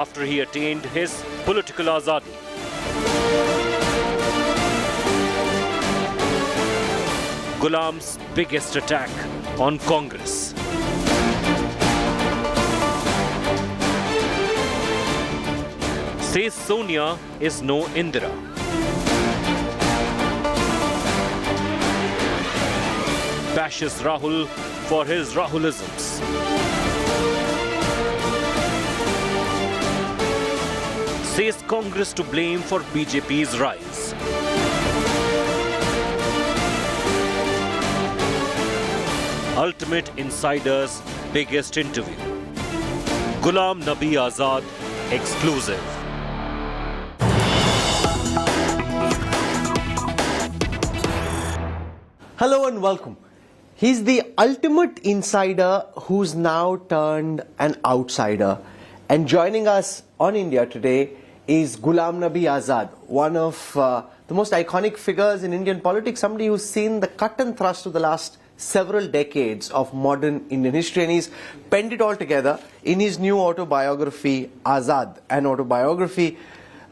after he attained his political azadi. Ghulam's biggest attack on Congress. Says Sonia is no Indira. Bashes Rahul for his Rahulisms. Says Congress to blame for BJP's rise. Ultimate Insider's biggest interview. Gulam Nabi Azad exclusive. Hello and welcome. He's the ultimate insider who's now turned an outsider. And joining us on India Today is Gulam Nabi Azad, one of the most iconic figures in Indian politics, somebody who's seen the cut and thrust of the last several decades of modern Indian history, and he's penned it all together in his new autobiography, Azad, an autobiography.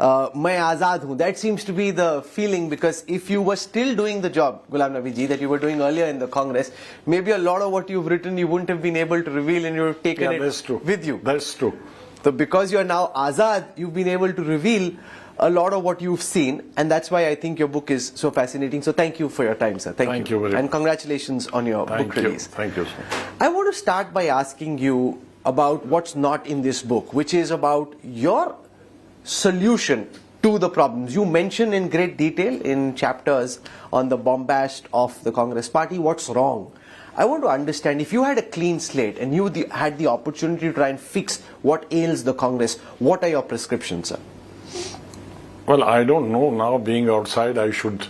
Main Azad hoon. That seems to be the feeling, because if you were still doing the job, Gulam Nabi ji, that you were doing earlier in the Congress, maybe a lot of what you've written you wouldn't have been able to reveal, and you've taken it with you. That's true. So because you're now Azad, you've been able to reveal a lot of what you've seen, and that's why I think your book is so fascinating. So thank you for your time, sir. Thank you very much. And congratulations on your book release. Thank you, sir. I want to start by asking you about what's not in this book, which is about your solution to the problems. You mention in great detail in chapters on the bombast of the Congress party what's wrong. I want to understand, if you had a clean slate and you had the opportunity to try and fix what ails the Congress, what are your prescriptions, sir? Well, I don't know. Now, being outside, I should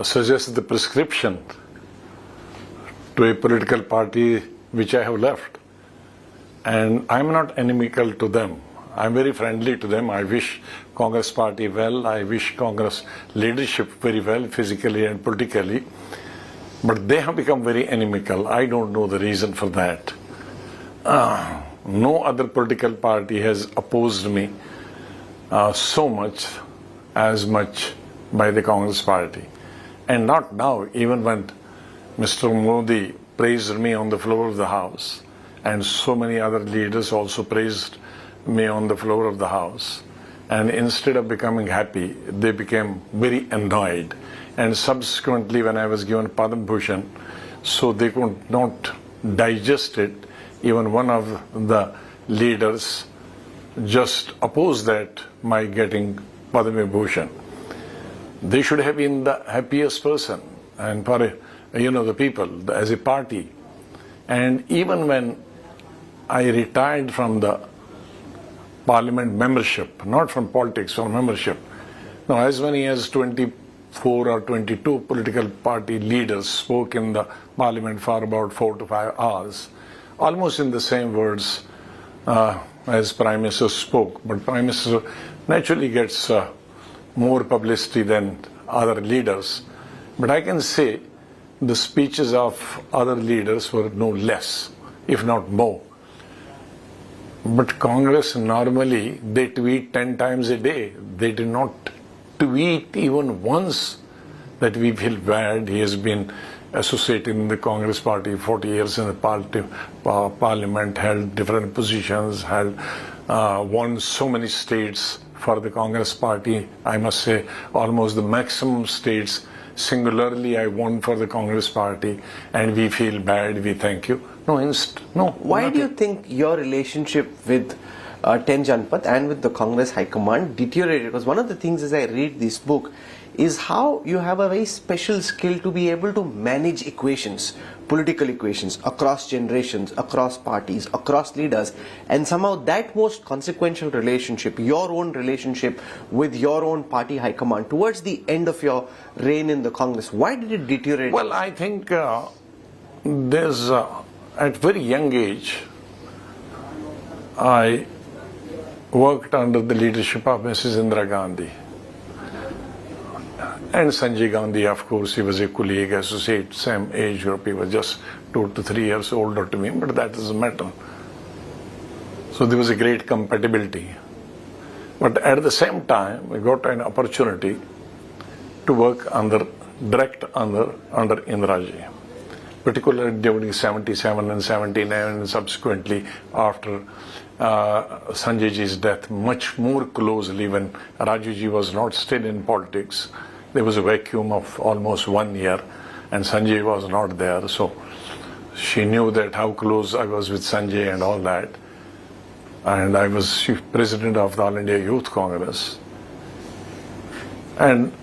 suggest the prescription to a political party which I have left. And I'm not inimical to them. I'm very friendly to them. I wish Congress party well. I wish Congress leadership very well, physically and politically. But they have become very inimical. I don't know the reason for that. No other political party has opposed me so much by the Congress party. And not now, even when Mr. Modi praised me on the floor of the House, and so many other leaders also praised me on the floor of the House. And instead of becoming happy, they became very annoyed. And subsequently, when I was given Padma Bhushan, so they could not digest it. Even one of the leaders just opposed that, my getting Padma Bhushan. They should have been the happiest person, and for the people as a party. And even when I retired from the parliament membership, not from politics, from membership. Now, as many as 24 or 22 political party leaders spoke in the parliament for about 4 to 5 hours, almost in the same words as Prime Minister spoke. But Prime Minister naturally gets more publicity than other leaders. But I can say the speeches of other leaders were no less, if not more. But Congress normally, they tweet 10 times a day. They do not tweet even once that we feel bad. He has been associated in the Congress party 40 years in the parliament, held different positions, won so many states for the Congress party. I must say almost the maximum states singularly I won for the Congress party, and we feel bad, we thank you. No. Why nothing. do you think your relationship with 10 Janpath and with the Congress High Command deteriorated? Because one of the things as I read this book is how you have a very special skill to be able to manage equations, political equations, across generations, across parties, across leaders, and somehow that most consequential relationship, your own relationship with your own party high command towards the end of your reign in the Congress, why did it deteriorate? Well, I think there's at very young age I worked under the leadership of Mrs. Indira Gandhi. And Sanjay Gandhi, of course, he was a colleague, associate, same age group. He was just 2 to 3 years older to me, but that doesn't matter. So there was a great compatibility. But at the same time, we got an opportunity to work direct under Indira Ji, particularly during 77 and 79 and subsequently after Sanjay Ji's death, much more closely when Rajiv Ji was not still in politics. There was a vacuum of almost 1 year and Sanjay was not there. So she knew that how close I was with Sanjay and all that. And I was president of the All India Youth Congress. And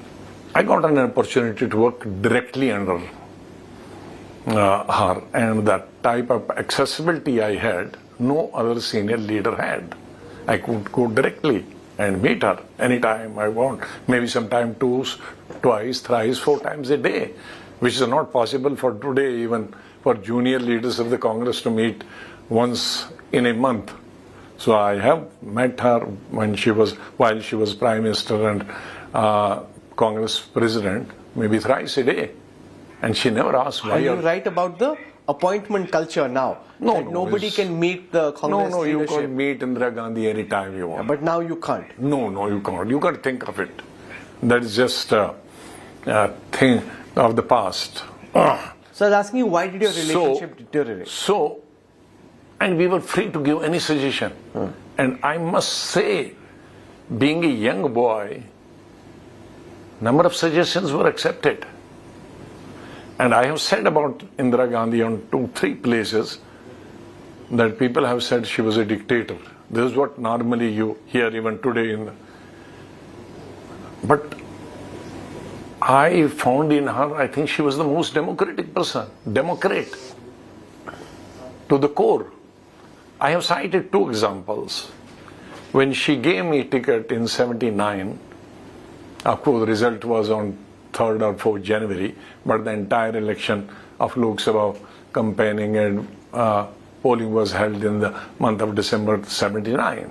I got an opportunity to work directly under her. And that type of accessibility I had, no other senior leader had. I could go directly and meet her anytime I want. Maybe sometime twice, thrice, 4 times a day, which is not possible for today, even for junior leaders of the Congress to meet once in a month. So I have met her while she was Prime Minister and Congress President, maybe thrice a day. And she never asked why. Are you right about the appointment culture now? No, nobody can meet the Congress you leadership. can meet Indira Gandhi anytime you want. Yeah, but now you can't. No, you can't. You can't think of it. That is just a thing of the past. So I was asking you, why did your relationship deteriorate? And we were free to give any suggestion. And I must say, being a young boy, number of suggestions were accepted. And I have said about Indira Gandhi on 2-3 places that people have said she was a dictator. This is what normally you hear even today. But I found in her, I think she was the most democratic person, Democrat to the core. I have cited 2 examples. When she gave me ticket in 79, of course the result was on 3rd or 4th January, but the entire election of Lok Sabha campaigning and polling was held in the month of December 79.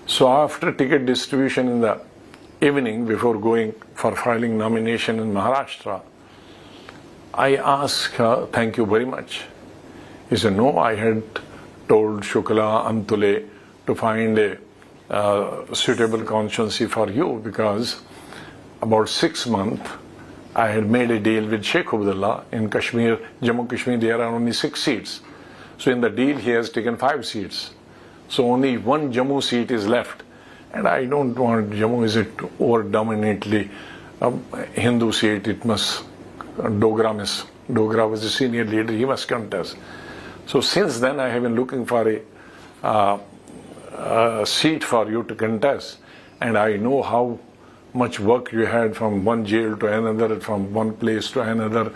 So after ticket distribution in the evening, before going for filing nomination in Maharashtra, I asked her, thank you very much. He said, no, I had told Shukla Antule to find a suitable constituency for you because about 6 months I had made a deal with Sheikh Abdullah in Kashmir, Jammu Kashmir, there are only 6 seats. So in the deal he has taken 5 seats. So only 1 Jammu seat is left. And I don't want Jammu is it over-dominantly Hindu seat. It must, Dogra was the senior leader, he must contest. So since then I have been looking for a seat for you to contest. And I know how much work you had from one jail to another, from one place to another,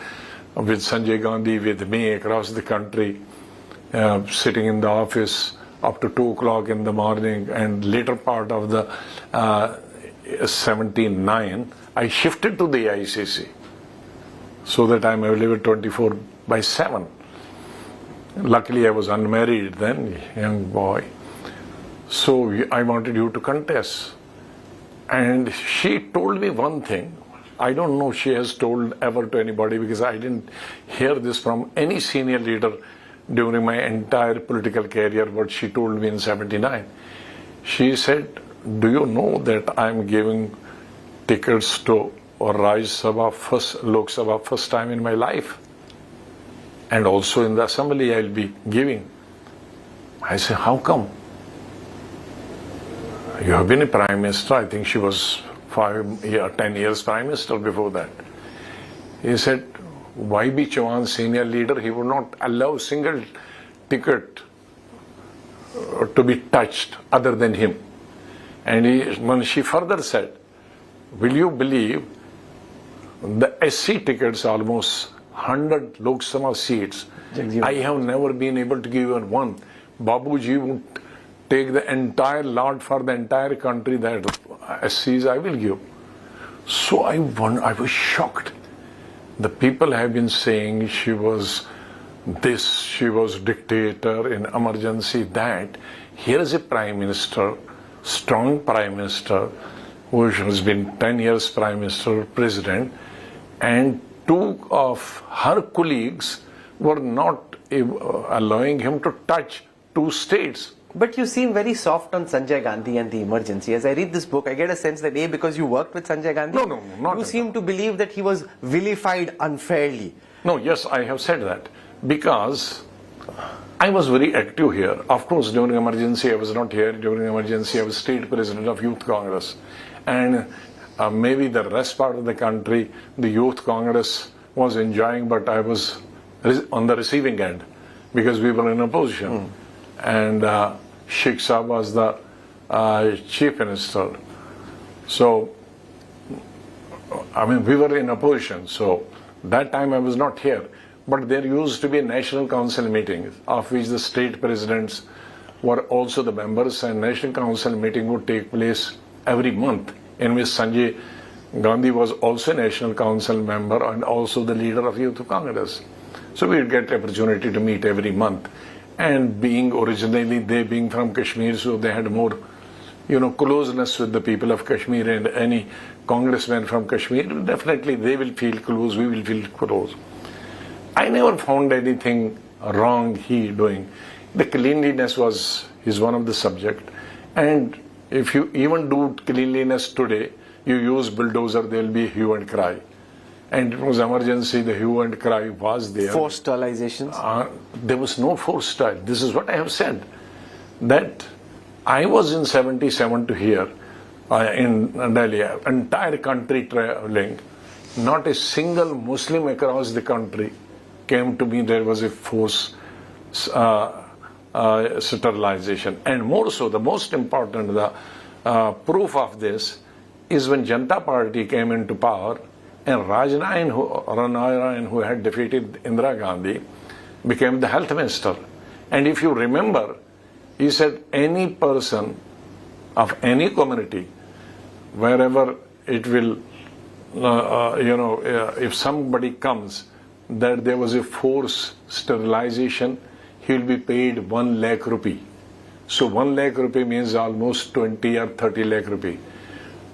with Sanjay Gandhi, with me across the country, sitting in the office up to 2 o'clock in the morning, and later part of the 79, I shifted to the ICC so that I'm available 24/7. Luckily I was unmarried then, young boy. So I wanted you to contest. And she told me one thing. I don't know she has told ever to anybody because I didn't hear this from any senior leader during my entire political career, what she told me in 79. She said, do you know that I'm giving tickets to Rajya Sabha, Lok Sabha first time in my life? And also in the assembly I'll be giving. I said, how come? You have been a prime minister. I think she was 10 years prime minister before that. He said, why be Chauhan senior leader? He would not allow single ticket to be touched other than him. And when she further said, will you believe the SC tickets, almost 100 Lok Sabha seats, I have never been able to give even one. Babuji would take the entire lot for the entire country, that SCs I will give. So I was shocked. The people have been saying she was this, she was dictator in emergency, that. Here is a prime minister, strong prime minister, who has been 10 years prime minister, president, and 2 of her colleagues were not allowing him to touch two states. But you seem very soft on Sanjay Gandhi and the emergency. As I read this book, I get a sense that because you worked with Sanjay Gandhi, No, not you at seem to believe that he was vilified unfairly. No, yes, I have said that because I was very active here. Of course, during emergency, I was not here. During emergency, I was state president of Youth Congress. And maybe the rest part of the country, the Youth Congress was enjoying, but I was on the receiving end because we were in opposition. And Sheikh Saab was the chief minister. So, I mean, we were in opposition. So, that time I was not here. But there used to be a national council meeting of which the state presidents were also the members, and national council meeting would take place every month, in which Sanjay Gandhi was also a national council member and also the leader of Youth Congress. So we would get the opportunity to meet every month. And being originally, they being from Kashmir, so they had more, closeness with the people of Kashmir, and any congressman from Kashmir, definitely they will feel close, we will feel close. I never found anything wrong he doing. The cleanliness is one of the subject. And if you even do cleanliness today, you use bulldozer, there will be hue and cry. And it was emergency, the hue and cry was there. Forced sterilizations? There was no forced sterile. This is what I have said. That I was in 77 to here in Delhi, entire country traveling. Not a single Muslim across the country came to me, there was a forced sterilization. And more so, the most important, the proof of this is when Janata Party came into power, and Rajnarayan, who had defeated Indira Gandhi, became the health minister. And if you remember, he said any person of any community, wherever it will, if somebody comes, that there was a forced sterilization, he will be paid 1 lakh rupee. So 1 lakh rupee means almost 20 or 30 lakh rupee.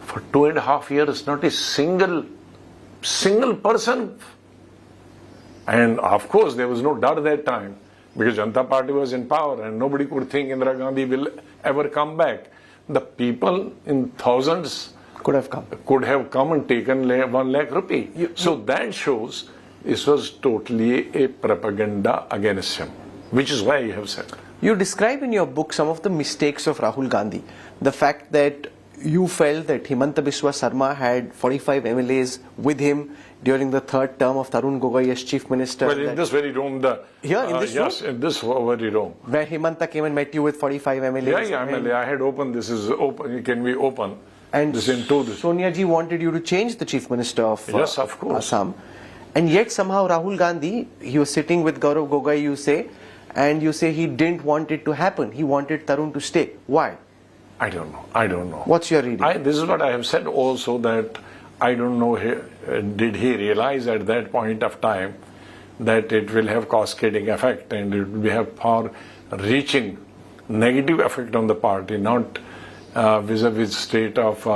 For 2.5 years, not a single person. And of course, there was no doubt that time because Janata Party was in power and nobody could think Indira Gandhi will ever come back. The people in thousands could have come and taken 1 lakh rupee. So that shows this was totally a propaganda against him, which is why I have said. You describe in your book some of the mistakes of Rahul Gandhi. The fact that you felt that Himanta Biswa Sarma had 45 MLAs with him during the third term of Tarun Gogoi as chief minister. Well, in this very room, in this room? Yes, in this very room. Where Himanta came and met you with 45 MLAs. Yeah, MLA. I had opened, this is open, can be open. And this into this. Sonia ji wanted you to change the chief minister of yes, of course. Assam. And yet somehow Rahul Gandhi, he was sitting with Gaurav Gogoi, you say, and you say he didn't want it to happen. He wanted Tarun to stay. Why? I don't know. What's your reading? This is what I have said also, that I don't know, did he realize at that point of time that it will have cascading effect and it will have far reaching negative effect on the party, not vis-a-vis state of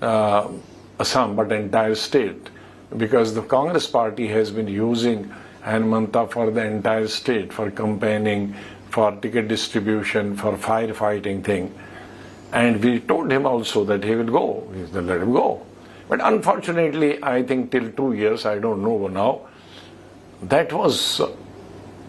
Assam, but entire state. Because the Congress party has been using Hanmanta for the entire state, for campaigning, for ticket distribution, for firefighting thing. And we told him also that he will go. We said, let him go. But unfortunately, I think till 2 years, I don't know now, that was,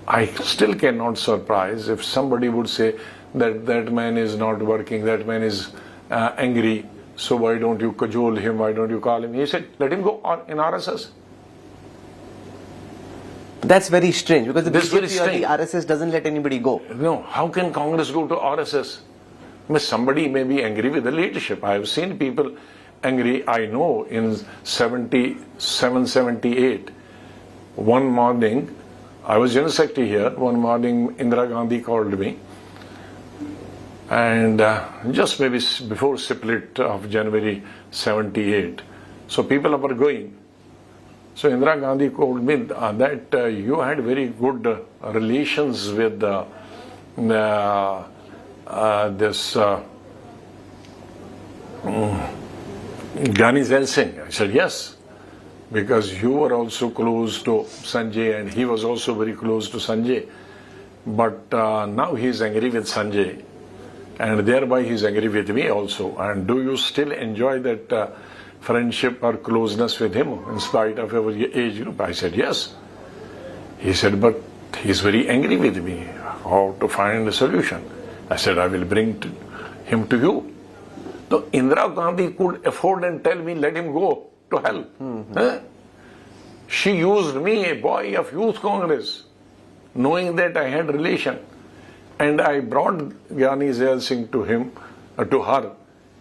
I still cannot surprise if somebody would say that that man is not working, that man is angry, so why don't you cajole him, why don't you call him? He said, let him go in RSS. That's very strange because the This BJP or very strange. the RSS doesn't let anybody go. No, how can Congress go to RSS? Somebody may be angry with the leadership. I have seen people angry. I know in 77, 78, one morning, I was General Secretary here, one morning Indira Gandhi called me, and just maybe before split of January 78. So people were going. So Indira Gandhi called me that you had very good relations with this Gani Zail Singh. I said, yes, because you were also close to Sanjay and he was also very close to Sanjay. But now he is angry with Sanjay, and thereby he is angry with me also. And do you still enjoy that friendship or closeness with him in spite of our age group? I said, yes. He said, but he's very angry with me. How to find a solution? I said, I will bring him to you. So Indira Gandhi could afford and tell me, let him go to hell. She used me, a boy of Youth Congress, knowing that I had relation. And I brought Gyani Zail Singh to him, to her,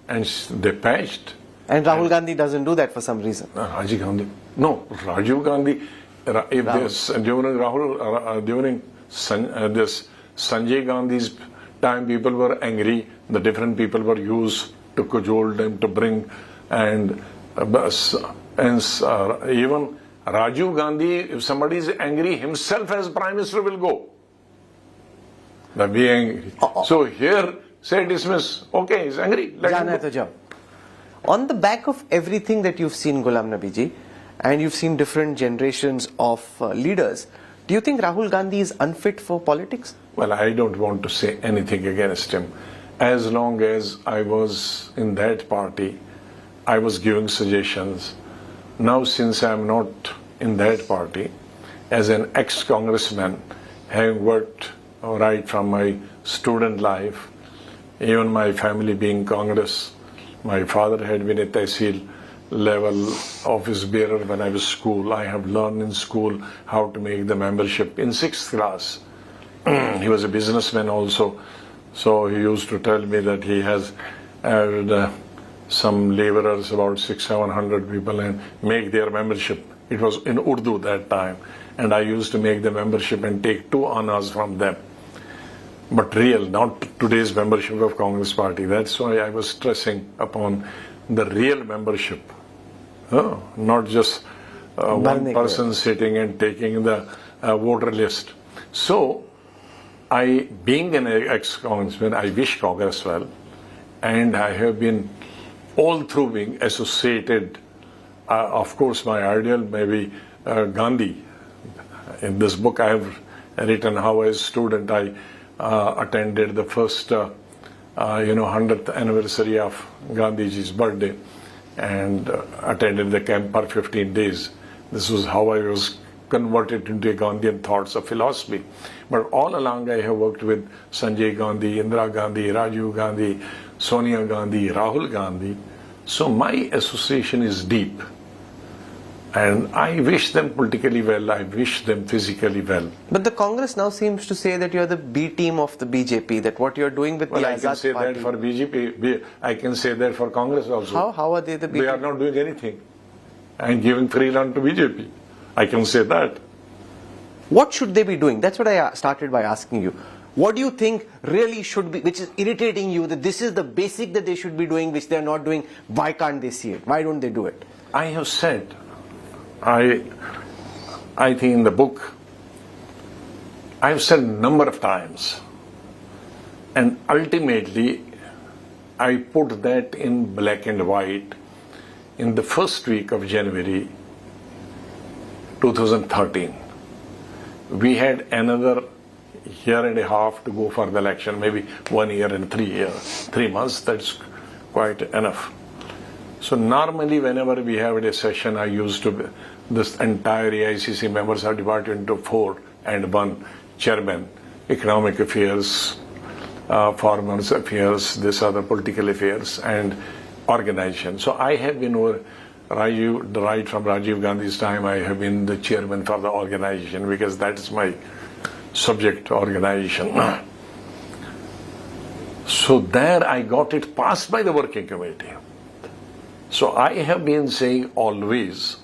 and they patched. And Rahul Gandhi doesn't do that for some reason. Rajiv Gandhi. No, Rajiv Gandhi, if this, during Rahul, during this Sanjay Gandhi's time, people were angry. The different people were used to cajole them, to bring, and even Rajiv Gandhi, if somebody is angry, himself as Prime Minister will go. Be angry. So here, say dismiss. Okay, he's angry. Let him go. On the back of everything that you've seen, Gulam Nabi ji, and you've seen different generations of leaders, do you think Rahul Gandhi is unfit for politics? Well, I don't want to say anything against him. As long as I was in that party, I was giving suggestions. Now, since I am not in that party, as an ex-congressman, having worked right from my student life, even my family being Congress, my father had been a Tehsil level office bearer when I was school. I have learned in school how to make the membership in 6th class. He was a businessman also, so he used to tell me that he has had some laborers, about 600-700 people, and make their membership. It was in Urdu that time, and I used to make the membership and take 2 annas from them. But real, not today's membership of Congress Party. That's why I was stressing upon the real membership. Not just one person sitting and taking the voter list. So, being an ex-congressman, I wish Congress well, and I have been all through being associated. Of course, my ideal may be Gandhi. In this book I have written how as a student I attended the first 100th anniversary of Gandhiji's birthday and attended the camp for 15 days. This was how I was converted into a Gandhian thoughts of philosophy. But all along I have worked with Sanjay Gandhi, Indira Gandhi, Rajiv Gandhi, Sonia Gandhi, Rahul Gandhi. So my association is deep. And I wish them politically well, I wish them physically well. But the Congress now seems to say that you're the B team of the BJP, that what you're doing with the Azad Party... Well, I can say that for BJP, I can say that for Congress also. How are they the BJP? They are not doing anything and giving free run to BJP. I can say that. What should they be doing? That's what I started by asking you. What do you think really should be, which is irritating you, that this is the basic that they should be doing, which they're not doing? Why can't they see it? Why don't they do it? I have said, I think in the book, I have said a number of times, and ultimately I put that in black and white in the first week of January 2013. We had another year and a half to go for the election, maybe 1 year and 3 months, that's quite enough. So normally whenever we have a session, I used to, this entire AICC members are divided into 4 and 1 chairman, economic affairs, farmers affairs, this other political affairs and organization. So I have been over right from Rajiv Gandhi's time, I have been the chairman for the organization because that is my subject, organization. So there I got it passed by the working committee. So I have been saying always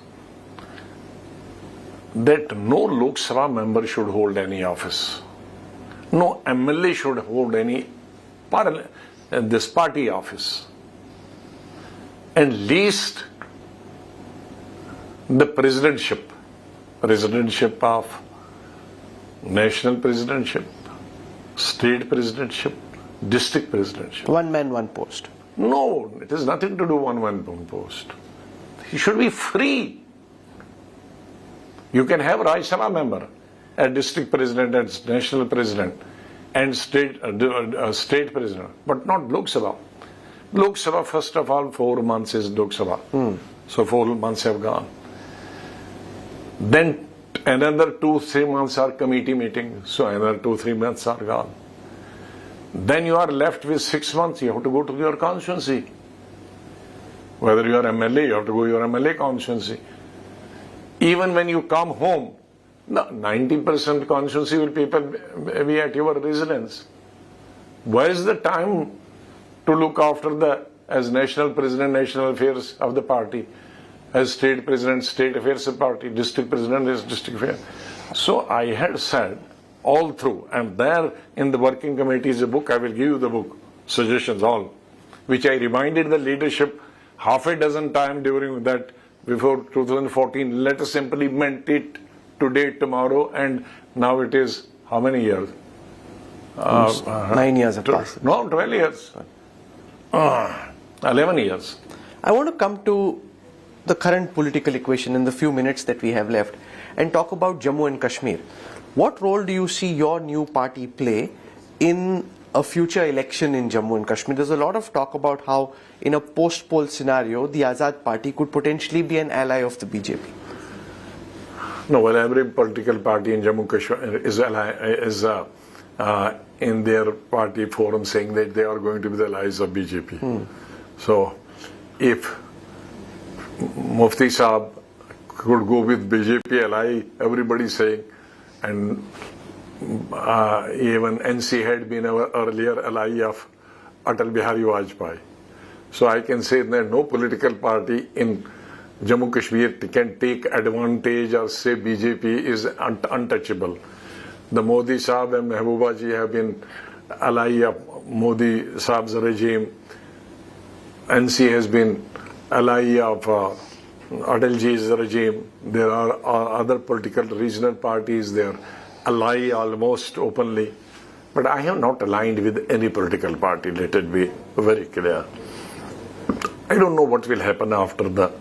that no Lok Sabha member should hold any office. No MLA should hold any this party office. And least the presidentship of national presidentship, state presidentship, district presidentship. One man, one post. No, it has nothing to do one post. He should be free. You can have Rajya Sabha member. a district president and national president and state president, but not Lok Sabha. Lok Sabha, first of all, 4 months is Lok Sabha. So 4 months have gone. Then another 2-3 months are committee meetings. So another 2-3 months are gone. Then you are left with 6 months. You have to go to your constituency. Whether you are MLA, you have to go to your MLA constituency. Even when you come home, 90% constituency will people be at your residence. Where is the time to look after as national president, national affairs of the party, as state president, state affairs of the party, district president is district affairs. So I had said all through, and there in the working committee is a book, I will give you the book, suggestions all, which I reminded the leadership half a dozen times during that before 2014, let us implement it today, tomorrow, and now it is how many years? 9 years have passed. No, 12 years. 11 years. I want to come to the current political equation in the few minutes that we have left and talk about Jammu and Kashmir. What role do you see your new party play in a future election in Jammu and Kashmir? There's a lot of talk about how in a post-poll scenario, the Azad party could potentially be an ally of the BJP. No, well, every political party in Jammu Kashmir is in their party forum saying that they are going to be the allies of BJP. So, if Mufti Saab could go with BJP ally, everybody saying, and even NC had been our earlier ally of Atal Bihari Vajpayee. So I can say that no political party in Jammu Kashmir can take advantage or say BJP is untouchable. The Modi Saab and Mehbooba ji have been ally of Modi Saab's regime. NC has been ally of Atal ji's regime. There are other political regional parties, they are ally almost openly. But I have not aligned with any political party, let it be very clear. I don't know what will happen after the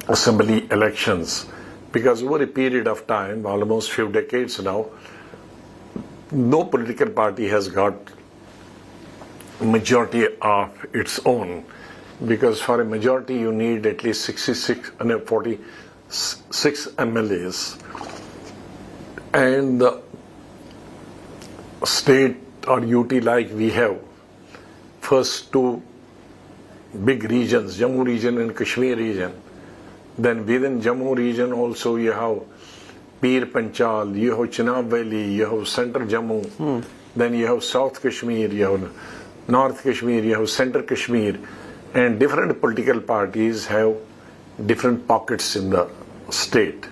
assembly elections, because over a period of time, almost few decades now, no political party has got majority of its own, because for a majority you need at least 46 and 46 MLAs, and the state or UT like we have, first two big regions, Jammu region and Kashmir region. Then within Jammu region also you have Pir Panchal, you have Chenab Valley, you have Central Jammu, then you have South Kashmir, you have North Kashmir, you have Central Kashmir, and different political parties have different pockets in the state.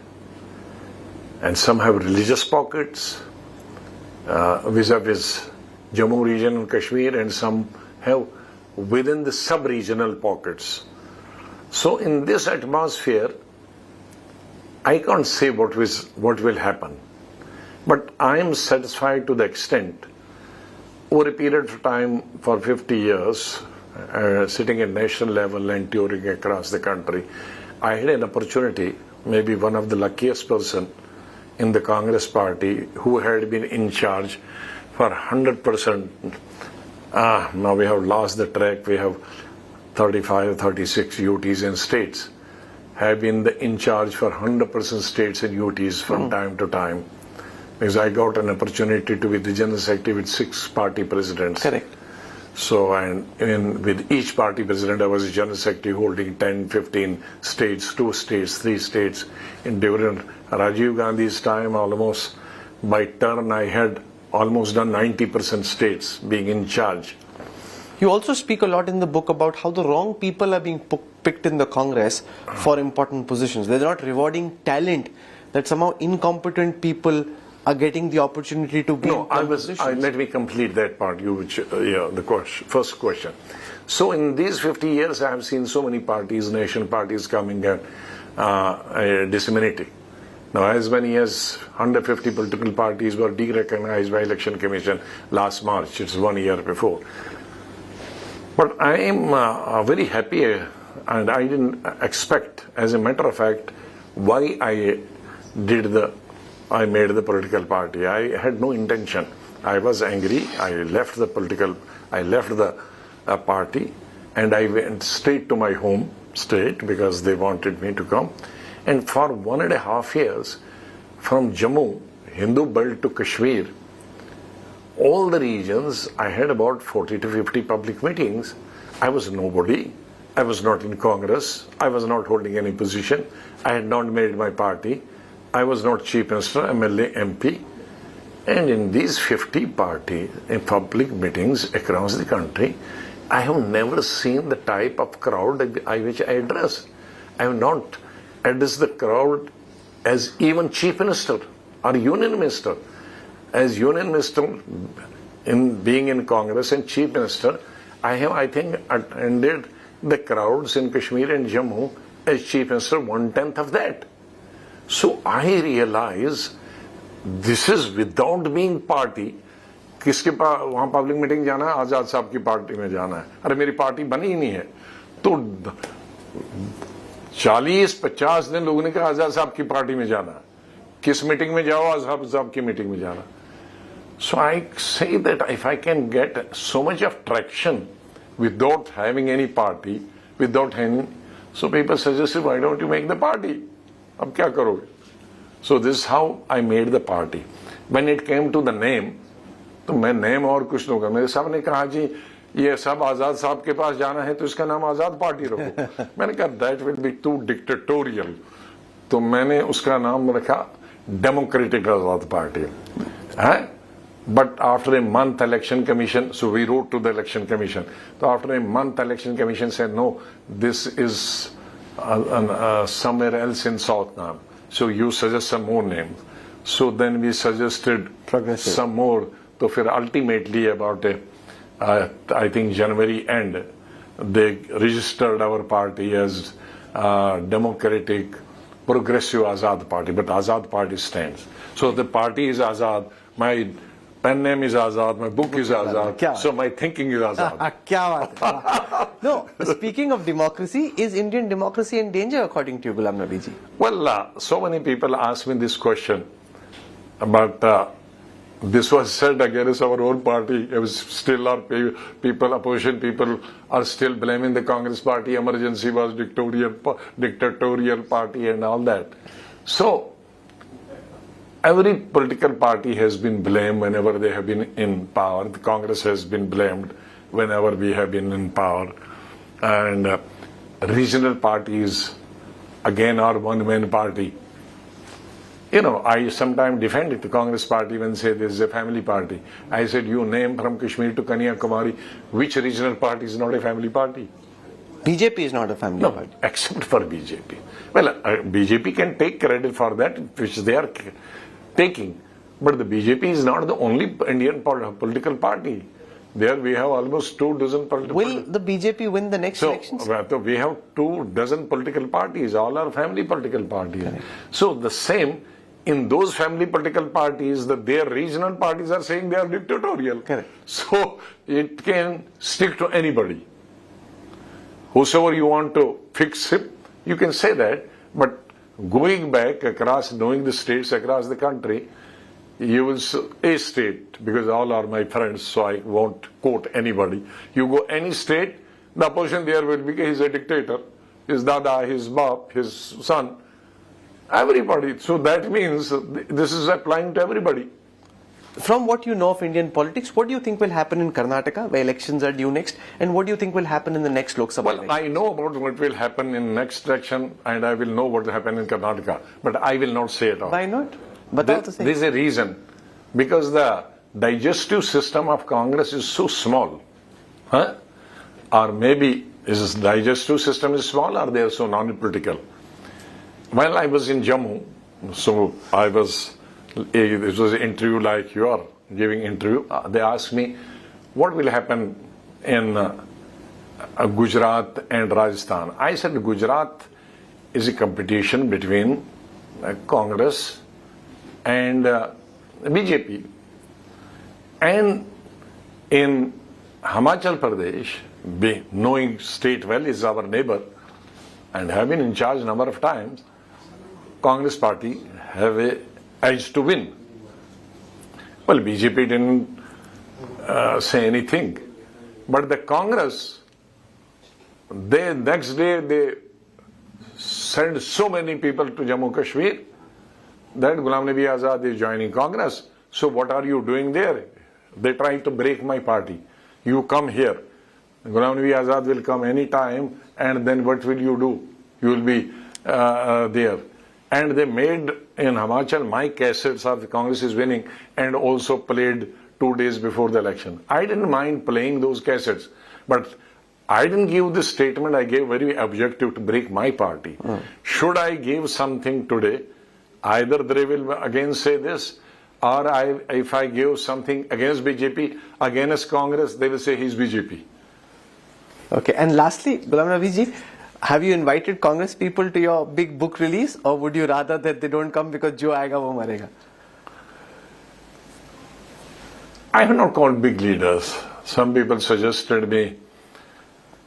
And some have religious pockets vis-a-vis Jammu region and Kashmir, and some have within the sub-regional pockets. So in this atmosphere, I can't say what will happen. But I am satisfied to the extent, over a period of time for 50 years, sitting at national level and touring across the country, I had an opportunity, maybe one of the luckiest person in the Congress party who had been in charge for 100%. Now we have lost the track. We have 35, 36 UTs and states have been in charge for 100% states and UTs from time to time. Because I got an opportunity to be the General Secretary with 6 party presidents. Correct. So, and with each party president, I was a General Secretary holding 10, 15 states, 2 states, 3 states. In during Rajiv Gandhi's time, almost by turn, I had almost done 90% states being in charge. You also speak a lot in the book about how the wrong people are being picked in the Congress for important positions. They're not rewarding talent, that somehow incompetent people are getting the opportunity to be in positions. Let me complete that part, first question. So in these 50 years, I have seen so many parties, nation parties coming and disseminating. Now, as many as 150 political parties were de-recognized by Election Commission last March. It's 1 year before. But I am very happy, and I didn't expect, as a matter of fact, why I did the I made the political party. I had no intention. I was angry. I left the party, and I went straight to my home state because they wanted me to come. And for 1.5 years, from Jammu, Hindu belt to Kashmir, all the regions, I had about 40 to 50 public meetings. I was nobody. I was not in Congress. I was not holding any position. I had not made my party. I was not Chief Minister, MLA, MP. And in these 50 parties, in public meetings across the country, I have never seen the type of crowd which I address. I have not addressed the crowd as even Chief Minister or Union Minister. As Union Minister, in being in Congress and Chief Minister, I think, attended the crowds in Kashmir and Jammu as Chief Minister, 1/10 of that. So I realize this is without being party. किसके पास वहाँ public meeting जाना है? आजाद साहब की party में जाना है. अरे मेरी पार्टी बनी ही नहीं है. तो 40-50 दिन लोगों ने कहा आजाद साहब की पार्टी में जाना है. किस मीटिंग में जाओ? आजाद साहब की मीटिंग में जाना. So I say that if I can get so much of traction without having any party, without having, so people suggested, why don't you make the party? अब क्या करोगे? So this is how I made the party. When it came to the name, तो मैं name और कुछ लोग, मेरे साहब ने कहा जी ये सब आजाद साहब के पास जाना है तो इसका नाम आजाद पार्टी रखो. मैंने कहा that will be too dictatorial. तो मैंने उसका नाम रखा democratic Azad party. But after a month election commission, so we wrote to the election commission. So after a month election commission said no, this is somewhere else in South now. So you suggest some more names. So then we suggested Progressive. Some more. So for ultimately about I think January end, they registered our party as Democratic Progressive Azad Party, but Azad Party stands. So the party is Azad. My pen name is Azad. My book is Azad. So my thinking is Azad. Kya baat hai. No, speaking of democracy, is Indian democracy in danger according to you, Gulam Nabi ji? Well, so many people ask me this question, but this was said against our own party. It was still our people, opposition people are still blaming the Congress party. Emergency was dictatorial party and all that. So every political party has been blamed whenever they have been in power. The Congress has been blamed whenever we have been in power. And regional parties, again, are one-man party. You know, I sometimes defend the Congress party when say this is a family party. I said, you name from Kashmir to Kanyakumari, which regional party is not a family party? BJP is not a family party. Except for BJP. Well, BJP can take credit for that, which they are taking. But the BJP is not the only Indian political party. There we have almost 24 political parties. Will the BJP win the next elections? So we have 24 political parties. All are family political parties. Correct. So the same, in those family political parties, their regional parties are saying they are dictatorial. Correct. So it can stick to anybody. Whosoever you want to fix it, you can say that. But going back across, knowing the states across the country, you will a state, because all are my friends, so I won't quote anybody. You go any state, the opposition there will be, he's a dictator, his dada, his bap, his son, everybody. So that means this is applying to everybody. From what you know of Indian politics, what do you think will happen in Karnataka, where elections are due next, and what do you think will happen in the next Lok Sabha election? Well, I know about what will happen in next election, and I will know what will happen in Karnataka, but I will not say it all. Why not? There is a reason. Because the digestive system of Congress is so small. Or maybe is digestive system is small, or they are so non-political. While I was in Jammu, so I was, it was an interview like you are giving interview. They asked me, what will happen in Gujarat and Rajasthan? I said Gujarat is a competition between Congress and BJP. And in Himachal Pradesh, knowing state well, is our neighbor and have been in charge a number of times, Congress party have a edge to win. Well, BJP didn't say anything. But the Congress, next day they sent so many people to Jammu Kashmir that Gulam Nabi Azad is joining Congress. So what are you doing there? They try to break my party. You come here. Gulam Nabi Azad will come anytime, and then what will you do? You will be there. And they made in Himachal my cassettes of the Congress is winning, and also played 2 days before the election. I didn't mind playing those cassettes, but I didn't give this statement. I gave very objective to break my party. Should I give something today, either they will again say this, or if I give something against BJP, against Congress, they will say he's BJP. Okay, and lastly, Gulam Nabi ji, have you invited Congress people to your big book release, or would you rather that they don't come because jo aayega wo marega? I have not called big leaders. Some people suggested me,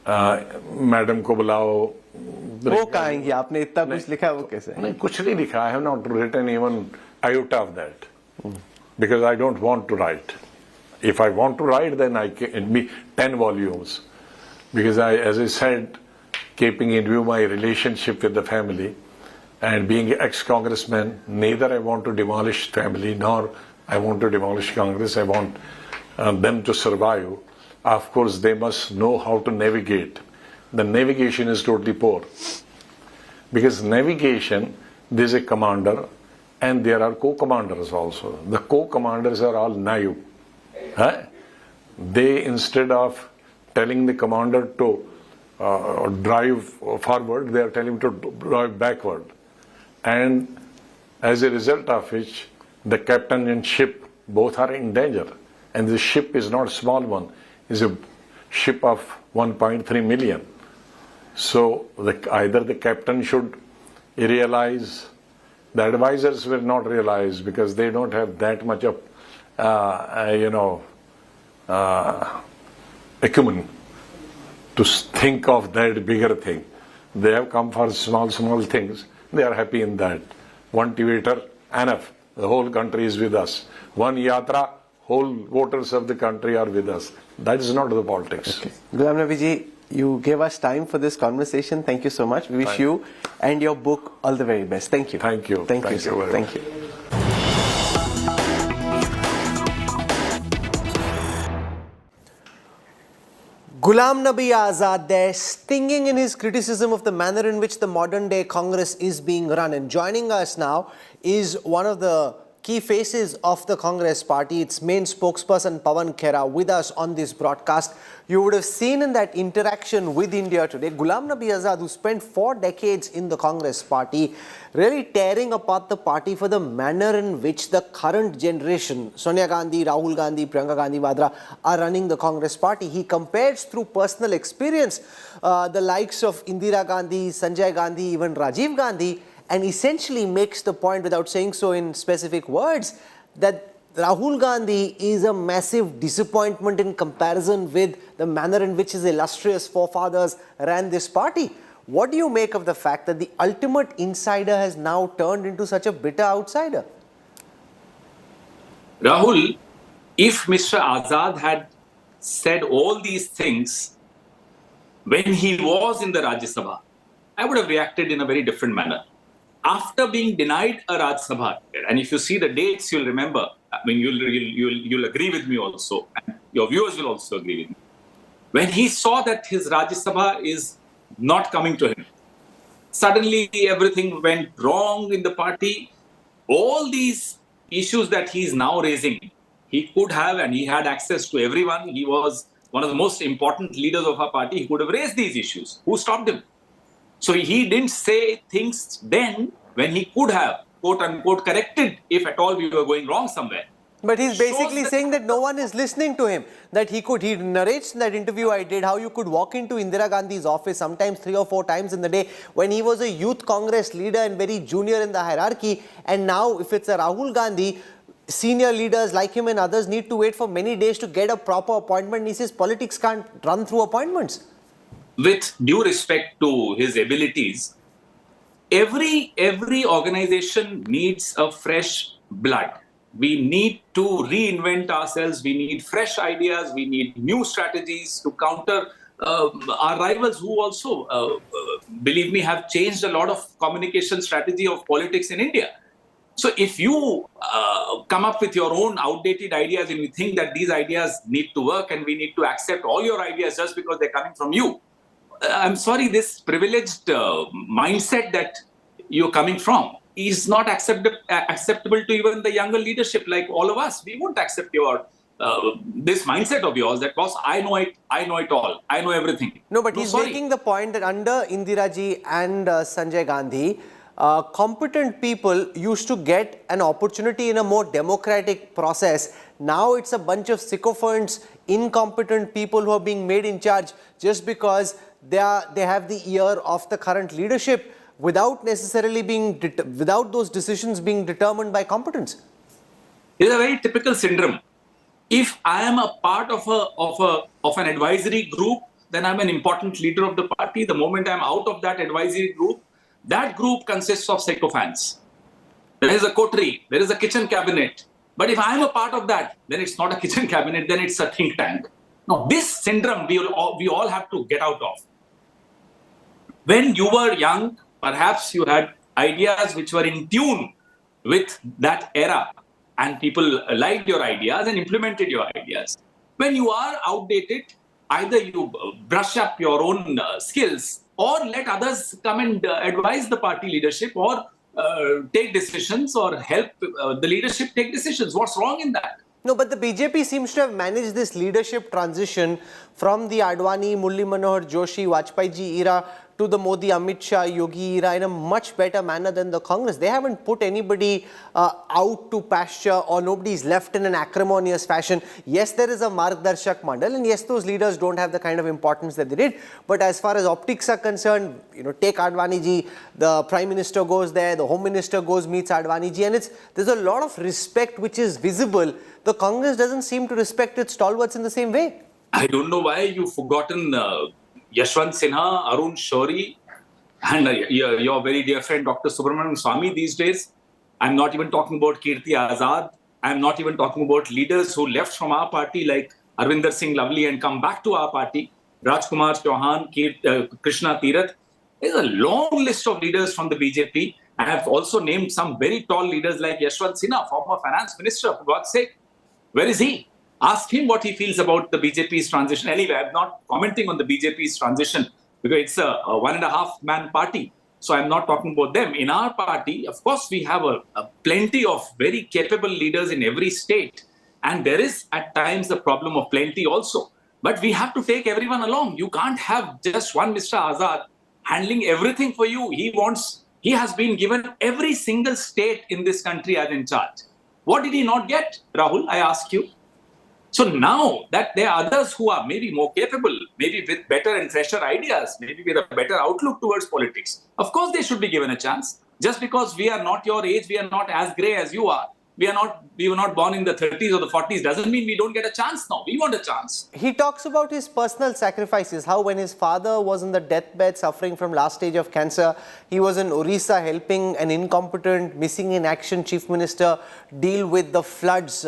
madam को बुलाओ. वो कहाँ आएंगी? आपने इतना कुछ लिखा है वो कैसे? नहीं, कुछ नहीं लिखा. I have not written even iota of that because I don't want to write. If I want to write, then it be 10 volumes. Because as I said, keeping in view my relationship with the family and being ex-congressman, neither I want to demolish family nor I want to demolish Congress. I want them to survive. Of course, they must know how to navigate. The navigation is totally poor. Because navigation, there is a commander and there are co-commanders also. The co-commanders are all naive. They, instead of telling the commander to drive forward, they are telling him to drive backward. And as a result of which, the captain and ship both are in danger. And the ship is not a small one. It's a ship of 1.3 million. So either the captain should realize, the advisors will not realize because they don't have that much of, acumen to think of that bigger thing. They have come for small things. They are happy in that. One theater, enough. The whole country is with us. One yatra, whole voters of the country are with us. That is not the politics. Okay. Gulam Nabi ji, you gave us time for this conversation. Thank you so much. We wish you and your book all the very best. Thank you. Thank you. Thank you, sir. Thank you. Gulam Nabi Azad there, stinging in his criticism of the manner in which the modern day Congress is being run. And joining us now is one of the key faces of the Congress party, its main spokesperson Pawan Khera, with us on this broadcast. You would have seen in that interaction with India Today, Gulam Nabi Azad, who spent 4 decades in the Congress party, really tearing apart the party for the manner in which the current generation, Sonia Gandhi, Rahul Gandhi, Priyanka Gandhi Vadra, are running the Congress party. He compares through personal experience the likes of Indira Gandhi, Sanjay Gandhi, even Rajiv Gandhi, and essentially makes the point, without saying so in specific words, that Rahul Gandhi is a massive disappointment in comparison with the manner in which his illustrious forefathers ran this party. What do you make of the fact that the ultimate insider has now turned into such a bitter outsider? Rahul, if Mr. Azad had said all these things when he was in the Rajya Sabha, I would have reacted in a very different manner. After being denied a Rajya Sabha, and if you see the dates, you'll remember, I mean, you'll agree with me also, and your viewers will also agree with me. When he saw that his Rajya Sabha is not coming to him, suddenly everything went wrong in the party. All these issues that he is now raising, he could have, and he had access to everyone. He was one of the most important leaders of our party. He could have raised these issues. Who stopped him? So he didn't say things then when he could have, quote unquote, corrected if at all we were going wrong somewhere. But he's basically saying that no one is listening to him. That he narrates in that interview I did how you could walk into Indira Gandhi's office sometimes 3 or 4 times in the day when he was a youth Congress leader and very junior in the hierarchy. And now if it's a Rahul Gandhi, senior leaders like him and others need to wait for many days to get a proper appointment. He says politics can't run through appointments. With due respect to his abilities, every organization needs a fresh blood. We need to reinvent ourselves. We need fresh ideas. We need new strategies to counter our rivals who also, believe me, have changed a lot of communication strategy of politics in India. So if you come up with your own outdated ideas and you think that these ideas need to work and we need to accept all your ideas just because they're coming from you, I'm sorry, this privileged mindset that you're coming from is not acceptable to even the younger leadership like all of us. We won't accept your this mindset of yours that, boss, I know it all, I know everything. No, but he's making the point that under Indira ji and Sanjay Gandhi, competent people used to get an opportunity in a more democratic process. Now it's a bunch of sycophants, incompetent people who are being made in charge just because they have the ear of the current leadership without necessarily without those decisions being determined by competence. It is a very typical syndrome. If I am a part of an advisory group, then I'm an important leader of the party. The moment I'm out of that advisory group, that group consists of sycophants. There is a coterie, there is a kitchen cabinet. But if I'm a part of that, then it's not a kitchen cabinet, then it's a think tank. Now, this syndrome we all have to get out of. When you were young, perhaps you had ideas which were in tune with that era, and people liked your ideas and implemented your ideas. When you are outdated, either you brush up your own skills or let others come and advise the party leadership or take decisions or help the leadership take decisions. What's wrong in that? No, but the BJP seems to have managed this leadership transition from the Advani, Murli Manohar Joshi, Vajpayee ji era to the Modi, Amit Shah, Yogi era in a much better manner than the Congress. They haven't put anybody out to pasture, or nobody's left in an acrimonious fashion. Yes, there is a Margdarshak Mandal, and yes, those leaders don't have the kind of importance that they did. But as far as optics are concerned, take Advani ji, the Prime Minister goes there, the Home Minister goes, meets Advani ji, and there's a lot of respect which is visible. The Congress doesn't seem to respect its stalwarts in the same way. I don't know why you've forgotten Yashwant Sinha, Arun Shourie, and your very dear friend Dr. Subramanian Swamy these days. I'm not even talking about Kirti Azad. I'm not even talking about leaders who left from our party like Arvinder Singh Lovely and come back to our party. Rajkumar Chauhan, Krishna Tirath. There's a long list of leaders from the BJP. I have also named some very tall leaders like Yashwant Sinha, former finance minister, for God's sake. Where is he? Ask him what he feels about the BJP's transition. Anyway, I'm not commenting on the BJP's transition because it's a 1.5-man party. So I'm not talking about them. In our party, of course, we have a plenty of very capable leaders in every state. And there is at times the problem of plenty also. But we have to take everyone along. You can't have just one Mr. Azad handling everything for you. He has been given every single state in this country as in charge. What did he not get, Rahul? I ask you. So now that there are others who are maybe more capable, maybe with better and fresher ideas, maybe with a better outlook towards politics, of course they should be given a chance. Just because we are not your age, we are not as grey as you are, we were not born in the 30s or the 40s, doesn't mean we don't get a chance now. We want a chance. He talks about his personal sacrifices, how when his father was on the deathbed suffering from last stage of cancer, he was in Orissa helping an incompetent, missing in action chief minister deal with the floods,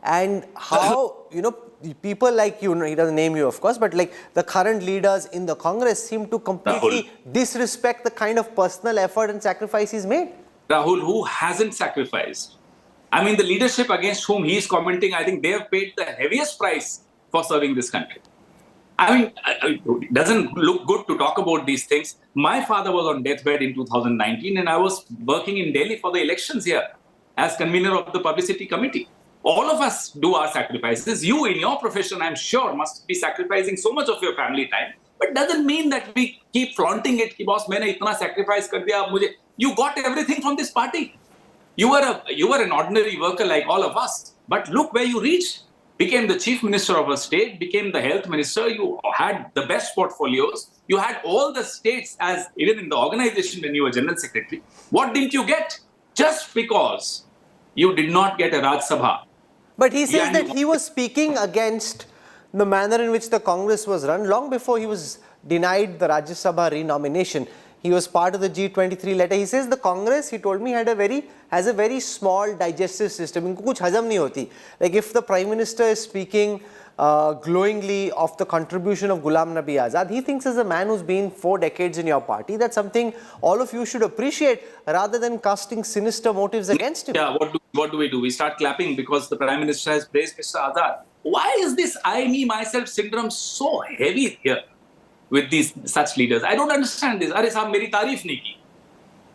and how, people like he doesn't name you of course, but like the current leaders in the Congress seem to completely disrespect the kind of personal effort and sacrifice he's made. Rahul, who hasn't sacrificed? I mean, the leadership against whom he is commenting, I think they have paid the heaviest price for serving this country. I mean, it doesn't look good to talk about these things. My father was on deathbed in 2019 and I was working in Delhi for the elections here as convener of the publicity committee. All of us do our sacrifices. You in your profession, I'm sure, must be sacrificing so much of your family time. But doesn't mean that we keep flaunting it. Ki boss, maine itna sacrifice kar diya, you got everything from this party. You were an ordinary worker like all of us. But look where you reached. Became the chief minister of a state, became the health minister. You had the best portfolios. You had all the states as even in the organization when you were general secretary. What didn't you get? Just because you did not get a Raj Sabha. But he says that he was speaking against the manner in which the Congress was run long before he was denied the Rajya Sabha renomination. He was part of the G23 letter. He says the Congress, he told me, has a very small digestive system. इनको कुछ हजम नहीं होती. Like if the Prime Minister is speaking glowingly of the contribution of Gulam Nabi Azad, he thinks as a man who's been 4 decades in your party, that's something all of you should appreciate rather than casting sinister motives against him. Yeah, what do we do? We start clapping because the Prime Minister has praised Mr. Azad. Why is this I, me, myself syndrome so heavy here with these such leaders? I don't understand this. Arey sahab, meri tareef nahi ki.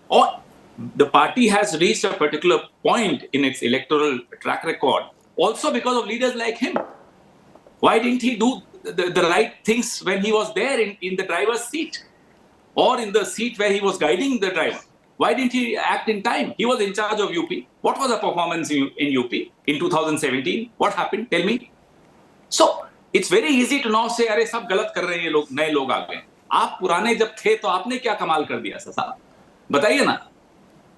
Or the party has reached a particular point in its electoral track record also because of leaders like him. Why didn't he do the right things when he was there in the driver's seat or in the seat where he was guiding the driver? Why didn't he act in time? He was in charge of UP. What was the performance in UP in 2017? What happened? Tell me. So it's very easy to now say, अरे सब गलत कर रहे हैं ये लोग, नए लोग आ गए. आप पुराने जब थे तो आपने क्या कमाल कर दिया साहब? बताइए ना.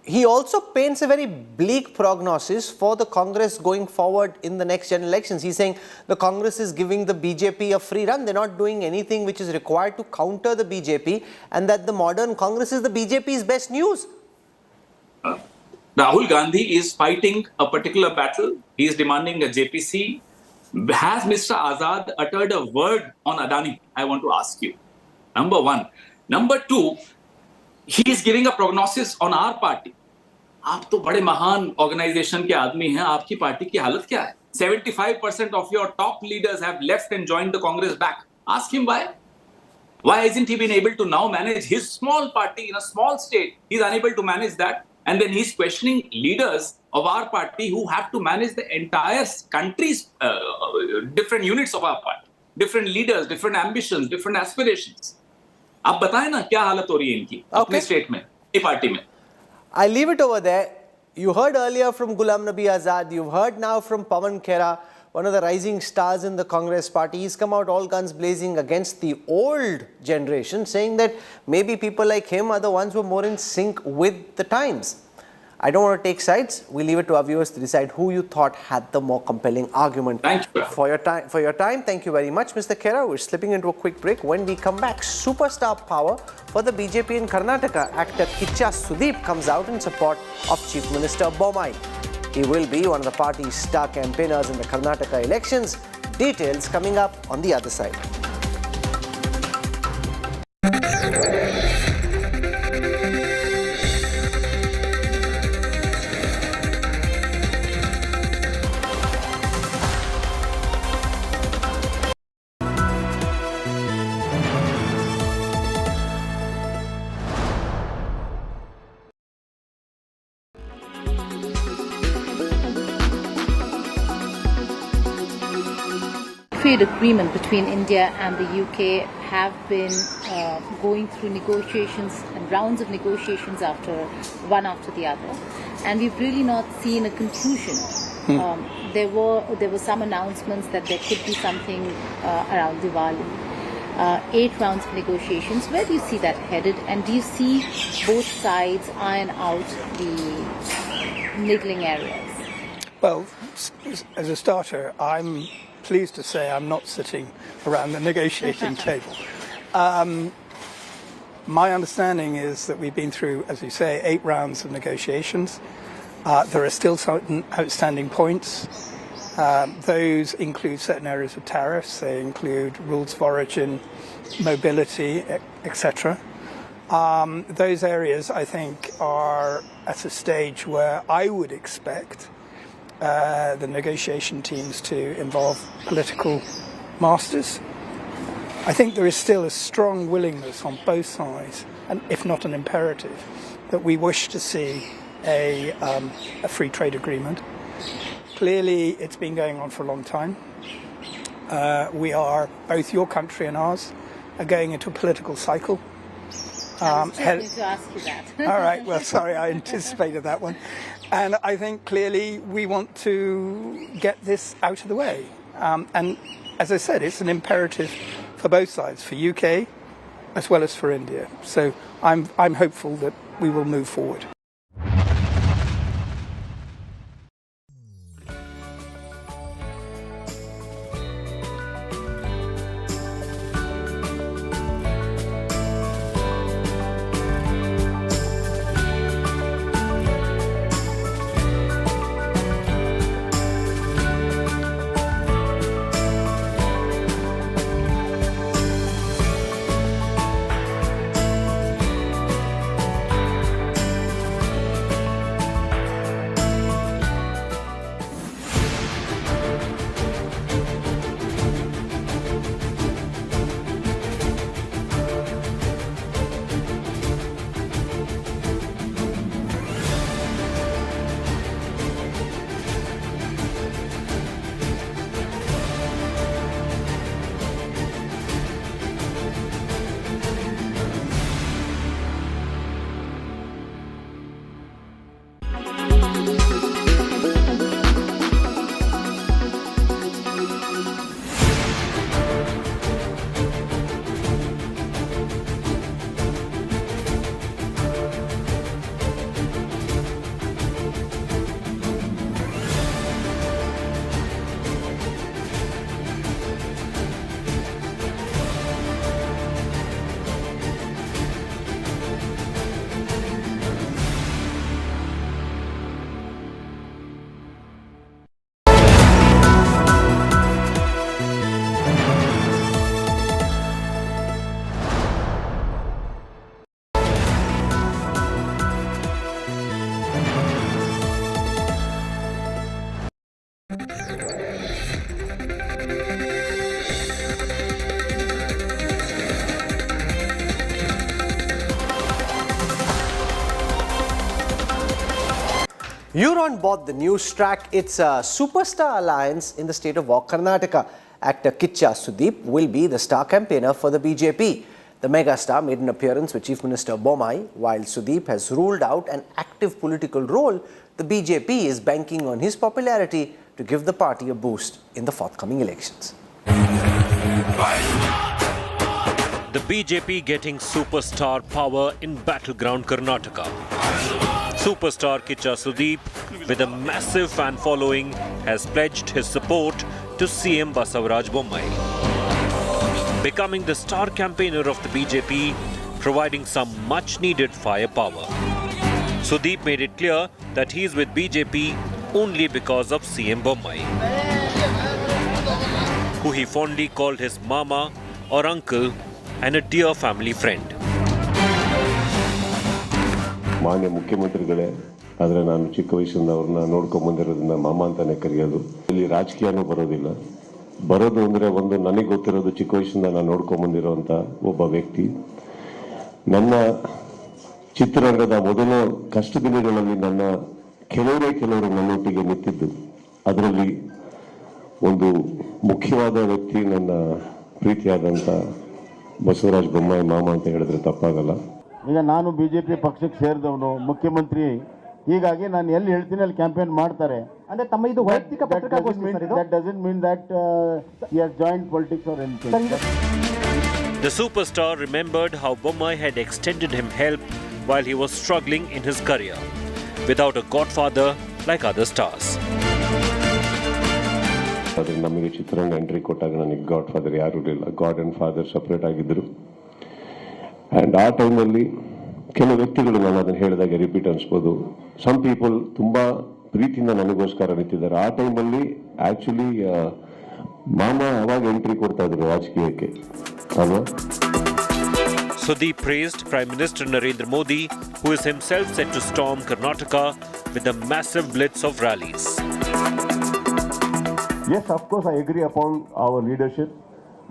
He also paints a very bleak prognosis for the Congress going forward in the next general elections. He's saying the Congress is giving the BJP a free run. They're not doing anything which is required to counter the BJP, and that the modern Congress is the BJP's best news. Rahul Gandhi is fighting a particular battle. He is demanding a JPC. Has Mr. Azad uttered a word on Adani? I want to ask you. Number one. Number two, he is giving a prognosis on our party. आप तो बड़े महान organization के आदमी हैं. आपकी party की हालत क्या है? 75% of your top leaders have left and joined the Congress back. Ask him why. Why hasn't he been able to now manage his small party in a small state? He's unable to manage that. And then he's questioning leaders of our party who have to manage the entire country's different units of our party. Different leaders, different ambitions, different aspirations. आप बताएं ना क्या हालत हो रही है इनकी अपने स्टेट में, इस पार्टी में. I leave it over there. You heard earlier from Gulam Nabi Azad. You've heard now from Pawan Khera, one of the rising stars in the Congress party. He's come out all guns blazing against the old generation, saying that maybe people like him are the ones who are more in sync with the times. I don't want to take sides. We leave it to our viewers to decide who you thought had the more compelling argument. Thank you. For your time, thank you very much, Mr. Khera. We're slipping into a quick break. When we come back, superstar power for the BJP in Karnataka. Actor Kicha Sudeep comes out in support of Chief Minister Bommai. He will be one of the party's star campaigners in the Karnataka elections. Details coming up on the other side. Trade agreement between India and the UK have been going through negotiations and rounds of negotiations one after the other, and we've really not seen a conclusion. There were some announcements that there could be something around Diwali. 8 rounds of negotiations. Where do you see that headed, and do you see both sides iron out the niggling areas? Well, as a starter, I'm pleased to say I'm not sitting around the negotiating table. My understanding is that we've been through, as you say, 8 rounds of negotiations. There are still certain outstanding points. Those include certain areas of tariffs. They include rules of origin, mobility, etc. Those areas, I think, are at a stage where I would expect the negotiation teams to involve political masters. I think there is still a strong willingness on both sides, and if not an imperative, that we wish to see a free trade agreement. Clearly, it's been going on for a long time. We are, both your country and ours, are going into a political cycle. I was just going to ask you that. All right, well, sorry, I anticipated that one. And I think clearly we want to get this out of the way. And as I said, it's an imperative for both sides, for UK as well as for India. So I'm hopeful that we will move forward. You're on board the Newstrack. It's a superstar alliance in the state of Karnataka. Actor Kicha Sudeep will be the star campaigner for the BJP. The megastar made an appearance with Chief Minister Bommai. While Sudeep has ruled out an active political role, the BJP is banking on his popularity to give the party a boost in the forthcoming elections. The BJP getting superstar power in battleground Karnataka. Superstar Kicha Sudeep, with a massive fan following, has pledged his support to CM Basavaraj Bommai. Becoming the star campaigner of the BJP, providing some much-needed firepower. Sudeep made it clear that he is with BJP only because of CM Bommai, who he fondly called his mama or uncle and a dear family friend. ಮಾನ್ಯ ಮುಖ್ಯಮಂತ್ರಿಗಳೇ, ಆದರೆ ನಾನು ಚಿಕ್ಕ ವಯಸ್ಸಿಂದ ಅವ್ರನ್ನ ನೋಡ್ಕೊಂಡು ಬಂದಿರೋದ್ರಿಂದ ಮಾಮ ಅಂತಾನೆ ಕರೆಯೋದು. ಇಲ್ಲಿ ರಾಜಕೀಯನೂ ಬರೋದು ಅಂದರೆ ಒಂದು ನನಗೆ ಗೊತ್ತಿರೋದು ಚಿಕ್ಕ ವಯಸ್ಸಿಂದ ನಾನು ನೋಡ್ಕೊಂಡು ಬಂದಿರೋಂಥ ಒಬ್ಬ ವ್ಯಕ್ತಿ. ನನ್ನ ಚಿತ್ರರಂಗದ ಮೊದಲ ಕಷ್ಟ ದಿನಗಳಲ್ಲಿ ಕೆಲವರು ನನ್ನೊಟ್ಟಿಗೆ ನಿಂತಿದ್ದು. ಅದರಲ್ಲಿ ಒಂದು ಮುಖ್ಯವಾದ ವ್ಯಕ್ತಿ ನನ್ನ ಪ್ರೀತಿಯಾದಂಥ ಬಸವರಾಜ ಬೊಮ್ಮಾಯಿ ಮಾಮ ಅಂತ ಹೇಳಿದ್ರೆ ತಪ್ಪಾಗಲ್ಲ. ಈಗ ನಾನು ಬಿಜೆಪಿ ಪಕ್ಷಕ್ಕೆ ಸೇರಿದವನು, ಮುಖ್ಯಮಂತ್ರಿ, ಹೀಗಾಗಿ ನಾನು ಎಲ್ಲಿ ಹೇಳ್ತೀನಿ ಅಲ್ಲಿ ಕ್ಯಾಂಪೇನ್ ಮಾಡ್ತಾರೆ. ಅಂದ್ರೆ ತಮ್ಮ ಇದು ವೈಯಕ್ತಿಕ ಪತ್ರಿಕಾಗೋಷ್ಠಿ ಸರ್ ಇದು. That doesn't mean that he has joined politics or anything. The superstar remembered how Bommai had extended him help while he was struggling in his career, without a godfather like other stars. ಆದರೆ ನಮಗೆ ಚಿತ್ರರಂಗ entry ಕೊಟ್ಟಾಗ ನನಗೆ god father ಯಾರೂ ಇರಲಿಲ್ಲ. God and father separate ಆಗಿದ್ದರು. And ಆ ಟೈಮಲ್ಲಿ ಕೆಲವು ವ್ಯಕ್ತಿಗಳು, ನಾನು ಅದನ್ನು ಹೇಳಿದಾಗ ರಿಪೀಟ್ ಅನಿಸ್ಬೋದು, ಸಮ್ ಪೀಪಲ್ ತುಂಬ ಪ್ರೀತಿಯಿಂದ ನನಗೋಸ್ಕರ ನಿಂತಿದ್ದಾರೆ. ಆ ಟೈಮಲ್ಲಿ ಆ್ಯಕ್ಚುಲಿ ಮಾಮ ಅವಾಗ ಎಂಟ್ರಿ ಕೊಡ್ತಾ ಇದ್ರು ರಾಜಕೀಯಕ್ಕೆ ಅಲ್ವಾ. Sudeep praised Prime Minister Narendra Modi, who is himself set to storm Karnataka with a massive blitz of rallies. Yes, of course, I agree upon our leadership,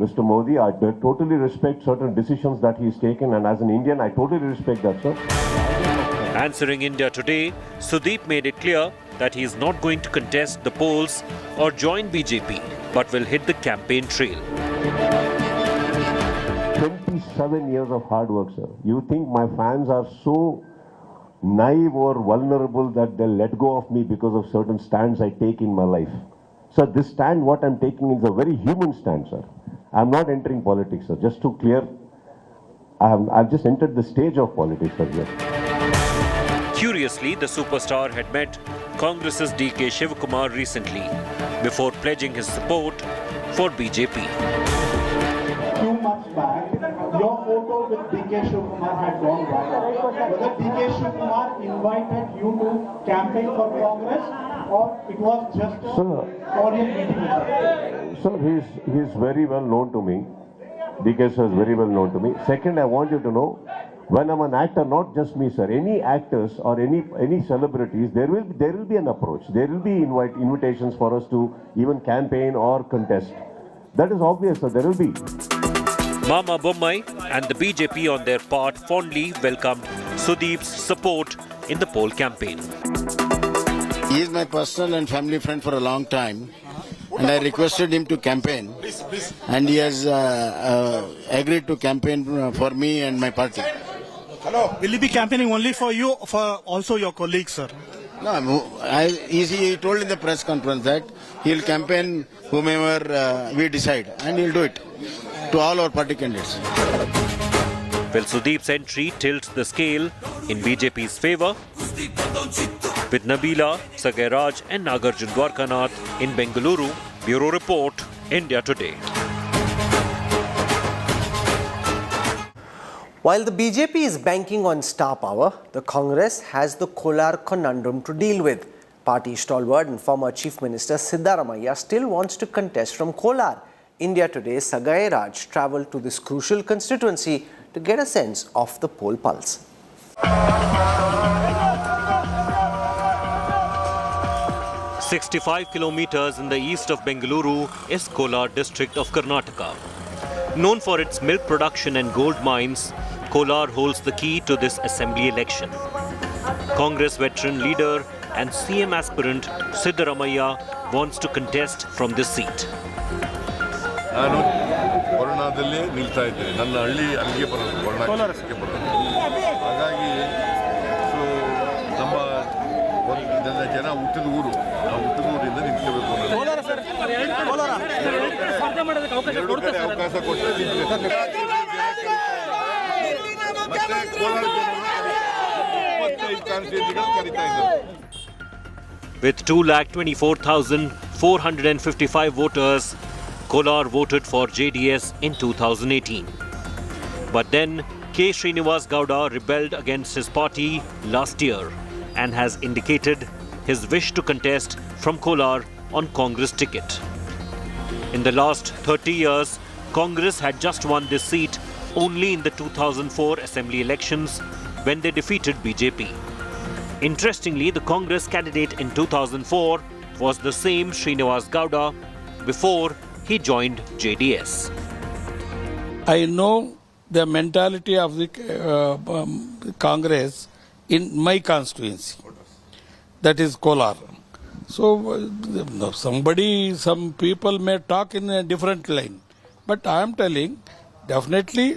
Mr. Modi. I totally respect certain decisions that he has taken, and as an Indian, I totally respect that, sir. Answering India Today, Sudeep made it clear that he is not going to contest the polls or join BJP, but will hit the campaign trail. 27 years of hard work, sir. You think my fans are so naive or vulnerable that they'll let go of me because of certain stands I take in my life? So this stand, what I'm taking, is a very human stand, sir. I'm not entering politics, sir. Just to clear, I've just entered the stage of politics, sir. Yes. Curiously, the superstar had met Congress's D.K. Shivakumar recently, before pledging his support for BJP. Few months back, your photo with D.K. Shivakumar had gone viral. Whether D.K. Shivakumar invited you to campaign for Congress, or it was just a cordial meeting with him? Sir, he's very well known to me. DK sir is very well known to me. Second, I want you to know, when I'm an actor, not just me, sir, any actors or any celebrities, there will be an approach. There will be invitations for us to even campaign or contest. That is obvious, sir. There will be. Mama Bommai and the BJP on their part fondly welcomed Sudeep's support in the poll campaign. He is my personal and family friend for a long time, and I requested him to campaign, and he has agreed to campaign for me and my party. Hello. Will he be campaigning only for you or for also your colleagues, sir? No, he told in the press conference that he'll campaign whomever we decide, and he'll do it to all our party candidates. Will Sudeep's entry tilt the scale in BJP's favour? With Nabila, Sagaraj and Nagarjun Dwarkanath in Bengaluru, Bureau Report, India Today. While the BJP is banking on star power, the Congress has the Kolar conundrum to deal with. Party stalwart and former Chief Minister Siddaramaiah still wants to contest from Kolar. India Today's Sagaraj travelled to this crucial constituency to get a sense of the poll pulse. 65 kilometers in the east of Bengaluru is Kolar district of Karnataka. Known for its milk production and gold mines, Kolar holds the key to this assembly election. Congress veteran leader and CM aspirant Siddaramaiah wants to contest from this seat. ನಾನು ಕೊರೋನಾದಲ್ಲೇ ನಿಲ್ತಾ ಇದ್ದೇನೆ. ನನ್ನ ಹಳ್ಳಿ ಅಲ್ಲಿಗೆ ಬರೋದು, ಕೊರೋನಾಕ್ಕೆ ಬರೋದು. ಹಾಗಾಗಿ so ನಮ್ಮ ನನ್ನ ಜನ ಹುಟ್ಟಿದ ಊರು, ನಾವು ಹುಟ್ಟಿದ ಊರಿಂದ ನಿಂತ್ಕೋಬೇಕು ಅನ್ನೋದು. ಎರಡು ಕಡೆ ಅವಕಾಶ ಕೊಟ್ಟರೆ ನಿಂತ್ಕೋಬೇಕು. ಮತ್ತೆ ಕೋಲಾರ ಜನರು 25 ಕಾನ್ಸ್ಟಿಟ್ಯೂನ್ಸಿಗಳು ಕರೀತಾ ಇದ್ದಾರೆ. With 2,24,455 voters, Kolar voted for JDS in 2018. But then, K. Srinivas Gowda rebelled against his party last year and has indicated his wish to contest from Kolar on Congress ticket. In the last 30 years, Congress had just won this seat only in the 2004 assembly elections when they defeated BJP. Interestingly, the Congress candidate in 2004 was the same Srinivas Gowda before he joined JDS. I know the mentality of the Congress in my constituency, that is Kolar. So some people may talk in a different line, but I am telling definitely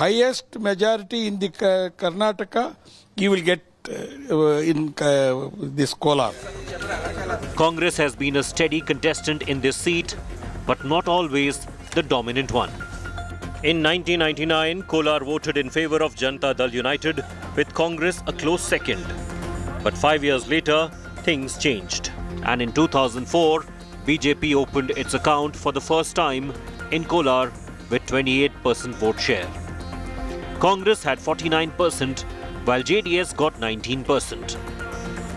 highest majority in the Karnataka you will get in this Kolar. Congress has been a steady contestant in this seat, but not always the dominant one. In 1999, Kolar voted in favor of Janata Dal United, with Congress a close second. But 5 years later, things changed. And in 2004, BJP opened its account for the first time in Kolar with 28% vote share. Congress had 49%, while JDS got 19%.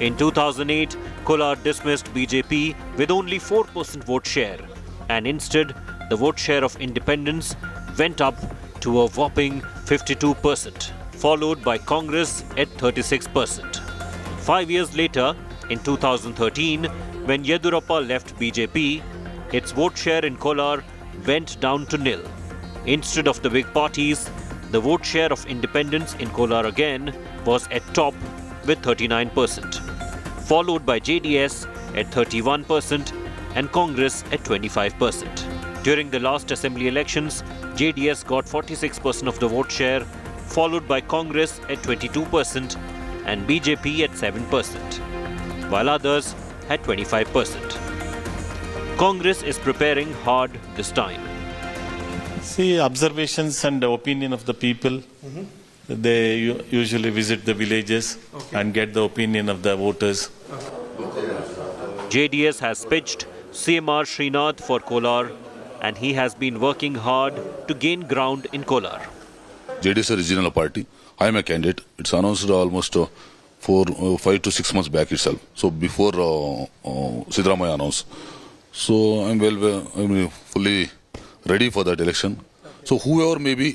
In 2008, Kolar dismissed BJP with only 4% vote share, and instead, the vote share of independents went up to a whopping 52%, followed by Congress at 36%. 5 years later, in 2013, when Yedurappa left BJP, its vote share in Kolar went down to nil. Instead of the big parties, the vote share of independents in Kolar again was at top with 39%, followed by JDS at 31% and Congress at 25%. During the last assembly elections, JDS got 46% of the vote share, followed by Congress at 22% and BJP at 7%, while others had 25%. Congress is preparing hard this time. See, observations and the opinion of the people, they usually visit the villages and get the opinion of the voters. JDS has pitched CMR Srinath for Kolar, and he has been working hard to gain ground in Kolar. JDS is a regional party. I am a candidate. It's announced almost 5 to 6 months back itself. So before Siddaramaiah announced. So I'm fully ready for that election. So whoever may be,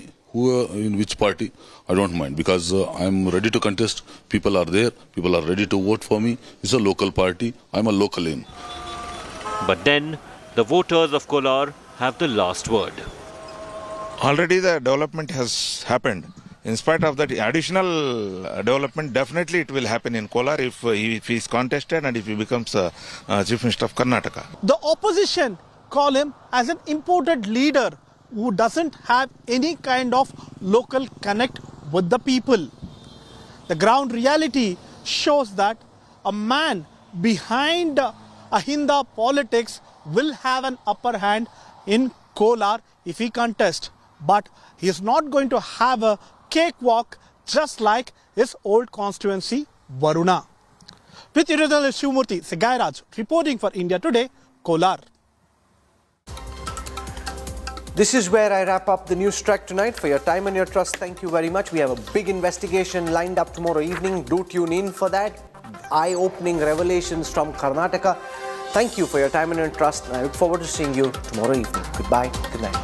in which party, I don't mind, because I'm ready to contest. People are there. People are ready to vote for me. It's a local party. I'm a local in. But then, the voters of Kolar have the last word. Already the development has happened. In spite of that additional development, definitely it will happen in Kolar if he is contested and if he becomes Chief Minister of Karnataka. The opposition call him as an imported leader who doesn't have any kind of local connect with the people. The ground reality shows that a man behind Ahinda politics will have an upper hand in Kolar if he contests. But he is not going to have a cakewalk just like his old constituency, Varuna. With original Shivamurthy Segairaj reporting for India Today, Kolar. This is where I wrap up the Newstrack tonight. For your time and your trust, thank you very much. We have a big investigation lined up tomorrow evening. Do tune in for that. Eye-opening revelations from Karnataka. Thank you for your time and your trust. I look forward to seeing you tomorrow evening. Goodbye. Good night.